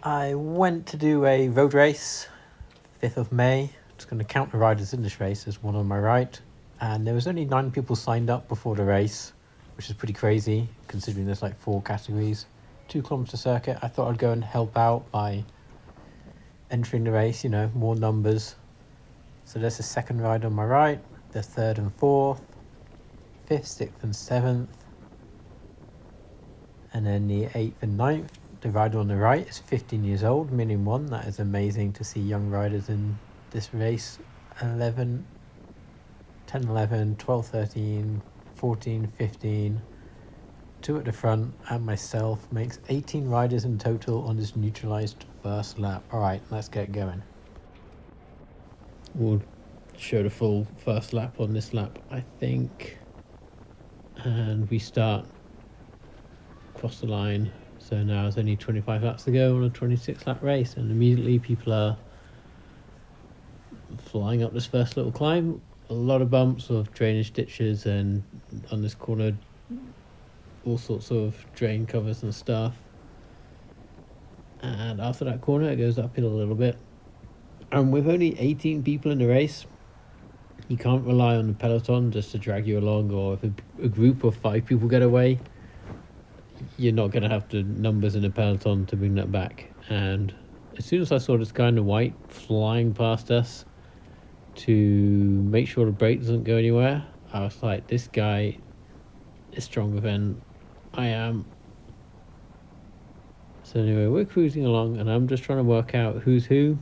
I went to do a road race, 5th of May. Just going to count the riders in this race. There's one on my right. And there was only 9 people signed up before the race, which is pretty crazy, considering there's like 4 categories. 2-kilometer circuit. I thought I'd go and help out by entering the race, you know, more numbers. So there's the second rider on my right, the third and fourth, 5th, 6th and 7th. And then the 8th and 9th. The rider on the right is 15 years old, minimum one. That is amazing to see young riders in this race. 11, 10, 11, 12, 13, 14, 15. 2 at the front and myself makes 18 riders in total on this neutralized first lap. Alright, let's get going. We'll show the full first lap on this lap, I think. And we start across the line. So now there's only 25 laps to go on a 26 lap race, and immediately people are flying up this first little climb. A lot of bumps of drainage ditches, and on this corner all sorts of drain covers and stuff. And after that corner it goes uphill a little bit. And with only 18 people in the race, you can't rely on the peloton just to drag you along, or if a group of 5 people get away, you're not going to have the numbers in the peloton to bring that back. And as soon as I saw this guy in the white flying past us to make sure the brake doesn't go anywhere, I was like, this guy is stronger than I am. So anyway, we're cruising along and I'm just trying to work out who's who.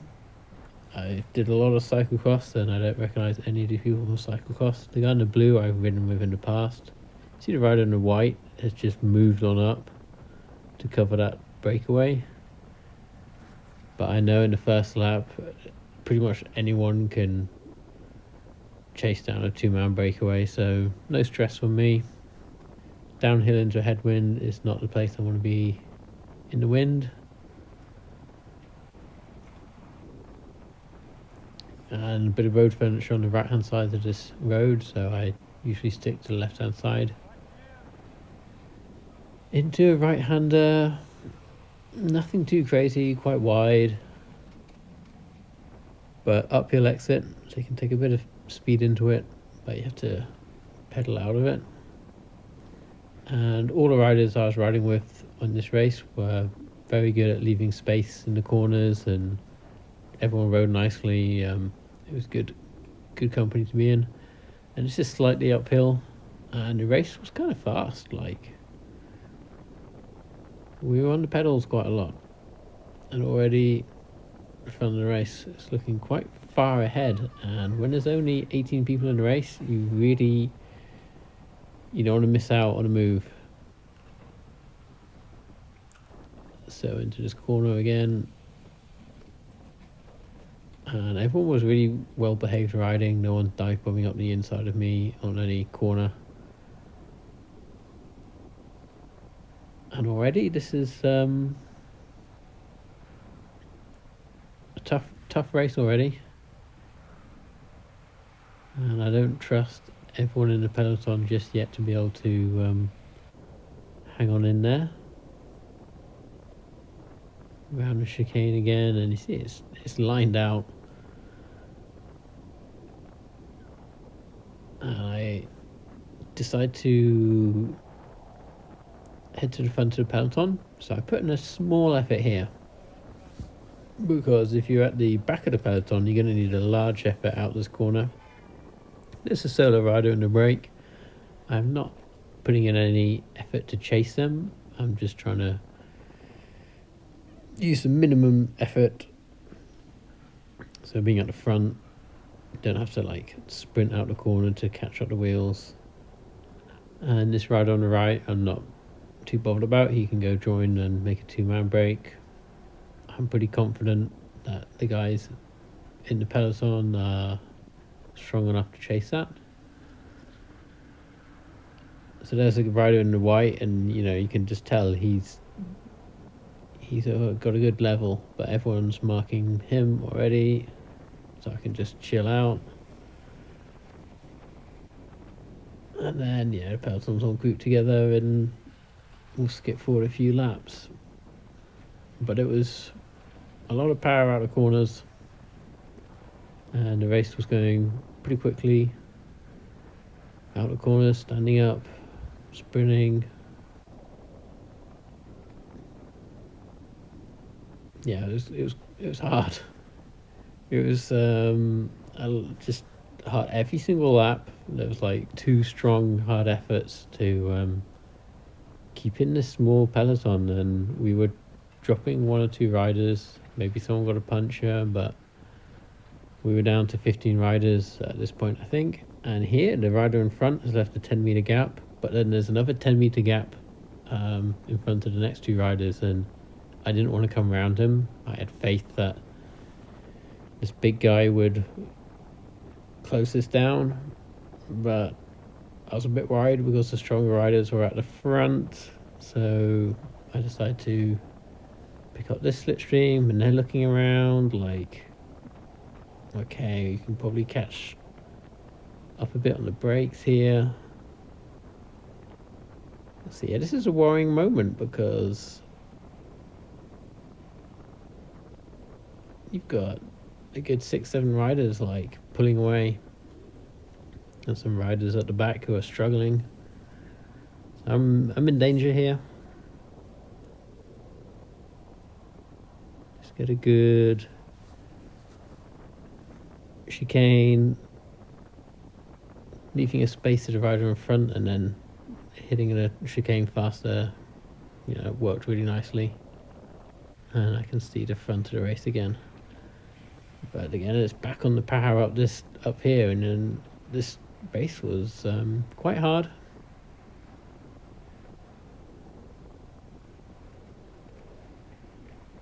I did a lot of cyclocross and I don't recognise any of the people from cyclocross. The guy in the blue I've ridden with in the past. See, the rider in the white has just moved on up to cover that breakaway. But I know in the first lap, pretty much anyone can chase down a 2-man breakaway, so no stress for me. Downhill into a headwind is not the place I want to be in the wind. And a bit of road furniture on the right hand side of this road, so I usually stick to the left hand side. Into a right hander, nothing too crazy, quite wide, but uphill exit, so you can take a bit of speed into it, but you have to pedal out of it. And all the riders I was riding with on this race were very good at leaving space in the corners, and everyone rode nicely. It was good company to be in. And it's just slightly uphill, and the race was kind of fast. Like, we were on the pedals quite a lot, and already from the race it's looking quite far ahead. And when there's only 18 people in the race, you don't want to miss out on a move. So into this corner again, and everyone was really well behaved riding. No one dive bombing up the inside of me on any corner. And already this is a tough race already. And I don't trust everyone in the peloton just yet to be able to hang on in there. Around the chicane again, and you see it's lined out. And I decide to head to the front of the peloton, so I put in a small effort here, because if you're at the back of the peloton you're going to need a large effort out this corner. There's a solo rider in the break. I'm not putting in any effort to chase them, I'm just trying to use the minimum effort. So being at the front, you don't have to like sprint out the corner to catch up the wheels. And this rider on the right I'm not too bothered about. He can go join and make a 2-man break. I'm pretty confident that the guys in the peloton are strong enough to chase that. So there's a rider in the white, and you can just tell he's got a good level, but everyone's marking him already, so I can just chill out. And then the peloton's all grouped together and we'll skip forward a few laps. But it was a lot of power out of corners, and the race was going pretty quickly. Out of corners, standing up, sprinting. Yeah, it was hard. It was just hard every single lap. There was like 2 strong hard efforts to keep in this small peloton, and we were dropping 1 or 2 riders. Maybe someone got a puncture, but we were down to 15 riders at this point, I think. And here, the rider in front has left a 10-meter gap, but then there's another 10-meter gap in front of the next 2 riders, and I didn't want to come around him. I had faith that this big guy would close this down, but I was a bit worried because the stronger riders were at the front, so I decided to pick up this slipstream, and they're looking around like, okay, you can probably catch up a bit on the brakes here. So yeah, this is a worrying moment because you've got a good 6-7 riders like pulling away, and some riders at the back who are struggling. So I'm in danger here. Just get a good chicane, leaving a space to the rider in front, and then hitting the chicane faster. You know, it worked really nicely, and I can see the front of the race again. But again, it's back on the power up here, and then this race was quite hard.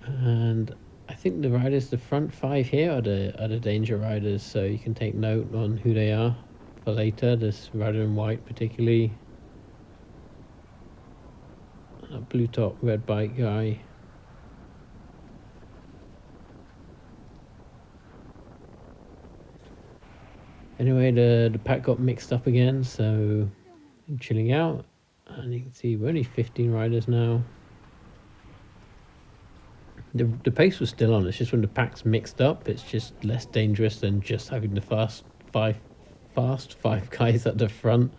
And I think the riders, the front 5 here are the danger riders, so you can take note on who they are for later. This rider in white particularly, a blue top red bike guy. Anyway, the pack got mixed up again, so I'm chilling out, and you can see we're only 15 riders now. The pace was still on. It's just when the pack's mixed up, it's just less dangerous than just having the fast five guys at the front.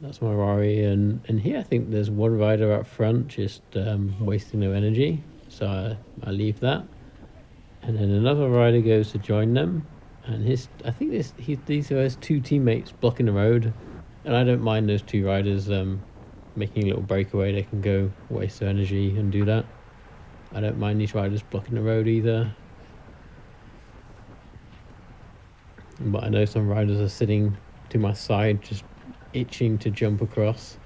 That's my worry. And here I think there's 1 rider up front just wasting no energy, so I leave that. And then another rider goes to join them, and these are his 2 teammates blocking the road, and I don't mind those 2 riders making a little breakaway. They can go waste their energy and do that. I don't mind these riders blocking the road either. But I know some riders are sitting to my side just itching to jump across.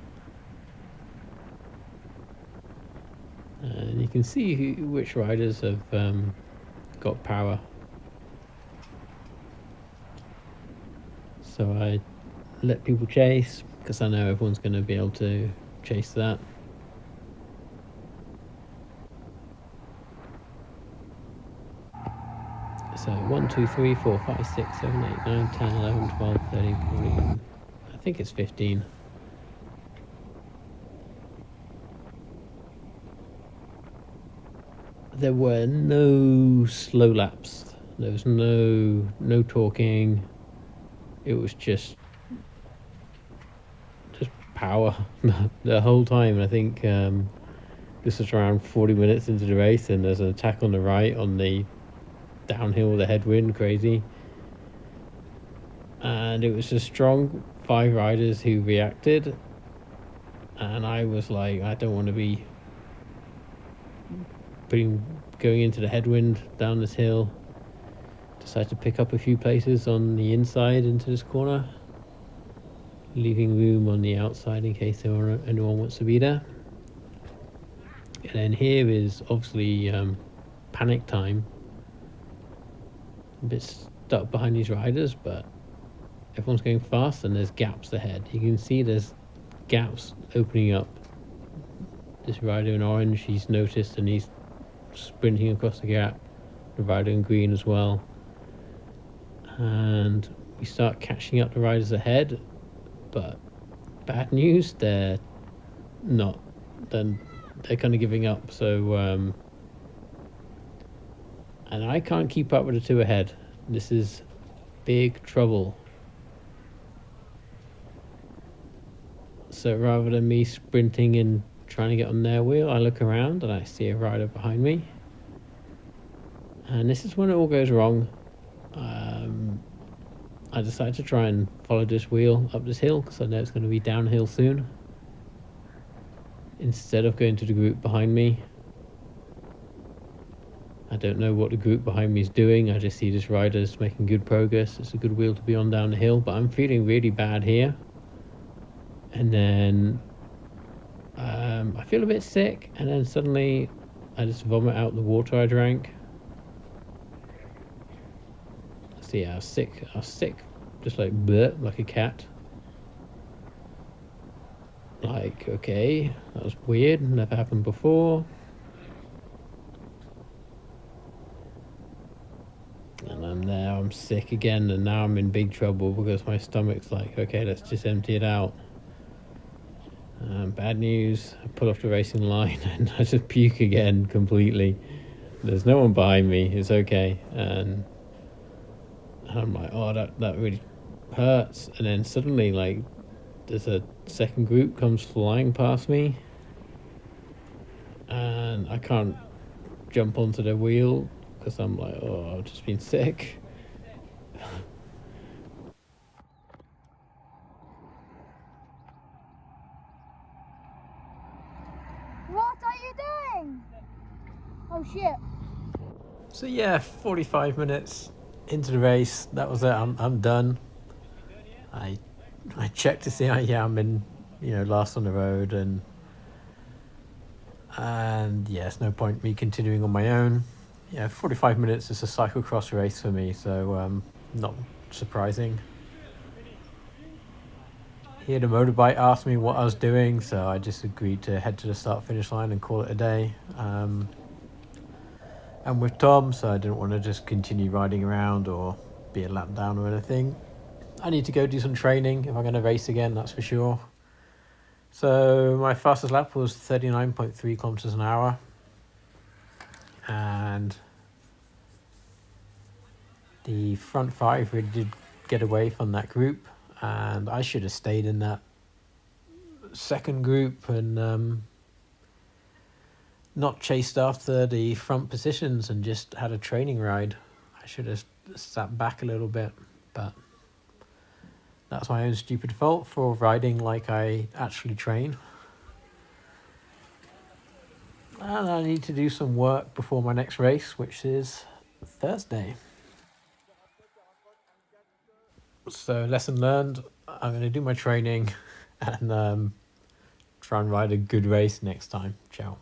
And you can see which riders have got power. So I let people chase, because I know everyone's going to be able to chase that. So 1, 2, 3, 4, 5, 6, 7, 8, 9, 10, 11, 12, 13, 14, I think it's 15. There were no slow laps. There was no talking. It was just power the whole time. I think this was around 40 minutes into the race, and there's an attack on the right on the downhill with a headwind, crazy. And it was a strong 5 riders who reacted, and I was like, I don't want to be going into the headwind down this hill. Decided to pick up a few places on the inside into this corner, leaving room on the outside in case anyone wants to be there. And then here is obviously panic time. A bit stuck behind these riders, but everyone's going fast, and there's gaps ahead. You can see there's gaps opening up. This rider in orange, he's noticed, and he's sprinting across the gap. The rider in green as well. And we start catching up the riders ahead, but bad news, they're not. Then they're kind of giving up. So And I can't keep up with the two ahead. This is big trouble. So rather than me sprinting and trying to get on their wheel, I look around and I see a rider behind me. And this is when it all goes wrong. I decide to try and follow this wheel up this hill because I know it's going to be downhill soon, instead of going to the group behind me. I don't know what the group behind me is doing. I just see this rider's making good progress. It's a good wheel to be on down the hill, but I'm feeling really bad here. And then I feel a bit sick, and then suddenly I just vomit out the water I drank. So yeah, I was sick, just like bleh, like a cat. Like, okay, that was weird, never happened before. And I'm there, I'm sick again, and now I'm in big trouble because my stomach's like, okay, let's just empty it out. Bad news, I pull off the racing line and I just puke again completely. There's no one behind me, it's okay. And I'm like, oh, that really hurts. And then suddenly, like, there's a second group comes flying past me, and I can't jump onto their wheel because I'm like, oh, I've just been sick. What are you doing? Oh shit. So yeah, 45 minutes into the race, that was it. I'm done. I checked to see I'm in, last on the road, and yeah, it's no point me continuing on my own. Yeah, 45 minutes is a cyclocross race for me, so not surprising. Here, the motorbike asked me what I was doing, so I just agreed to head to the start-finish line and call it a day. I'm with Tom, so I didn't want to just continue riding around or be a lap down or anything. I need to go do some training if I'm going to race again, that's for sure. So my fastest lap was 39.3 kilometers an hour. And the front five really did get away from that group. And I should have stayed in that second group and not chased after the front positions and just had a training ride. I should have sat back a little bit, but that's my own stupid fault for riding like I actually train. And I need to do some work before my next race, which is Thursday. So lesson learned, I'm going to do my training and try and ride a good race next time. Ciao.